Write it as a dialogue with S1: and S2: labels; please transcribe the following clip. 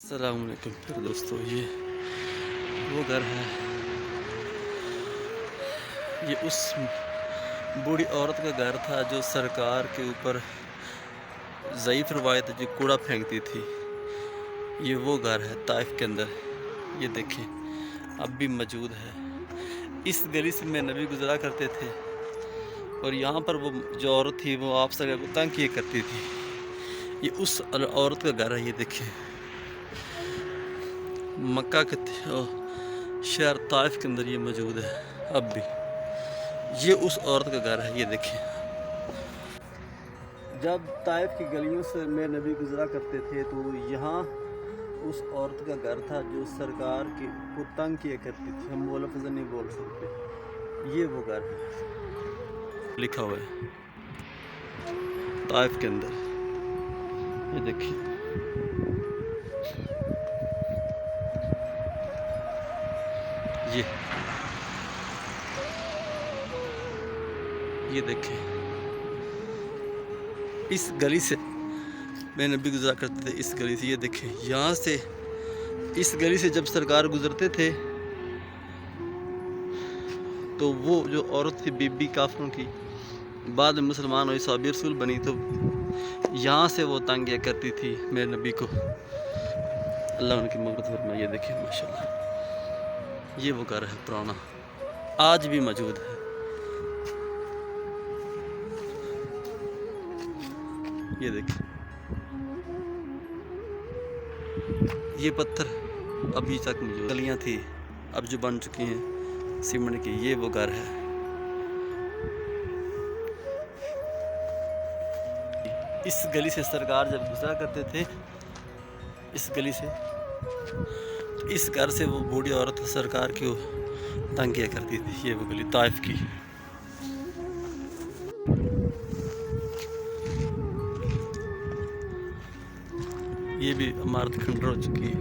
S1: अस्सलाम वालेकुम। फिर दोस्तों, ये वो घर है, ये उस बूढ़ी औरत का घर था जो सरकार के ऊपर ज़ईफ़ रवायत जो कूड़ा फेंकती थी। ये वो घर है ताइफ के अंदर। ये देखें, अब भी मौजूद है। इस गली से मेरे नबी गुजरा करते थे और यहाँ पर वो जो औरत थी वो आपसे तंग किया करती थी। ये उस औरत का घर है। ये देखें, मक्का के शहर ताइफ के अंदर ये मौजूद है अब भी। ये उस औरत का घर है। ये देखें, जब ताइफ की गलियों से मेरे नबी गुजरा करते थे तो यहाँ उस औरत का घर था जो सरकार के को तंग किया करती थी। हम वो लफ्ज़ नहीं बोल सकते। ये वो घर है, लिखा हुआ है ताइफ के अंदर। ये देखिए, ये ये देखें, इस गली से मेरे नबी गुजरा करते थे। इस गली से, ये देखें, यहाँ से इस गली से जब सरकार गुजरते थे तो वो जो औरत थी बीबी काफरों की, बाद में मुसलमान हुई, साबिर रसूल बनी, तो यहाँ से वो तंग किया करती थी मेरे नबी को। अल्लाह उनकी मग़फ़िरत फरमाए। ये देखिए माशाल्लाह, ये वो घर है पुराना, आज भी मौजूद है। ये देखिए, ये पत्थर अभी तक मौजूद, गलियाँ थी अब जो बन चुकी हैं सीमेंट की। ये वो घर है। इस गली से सरकार जब गुजरा करते थे, इस गली से, तो इस घर से वो बूढ़ी औरत सरकार की तंग किया करती थी। ये वो गली ताइफ की। ये भी इमारत खंडर हो चुकी है।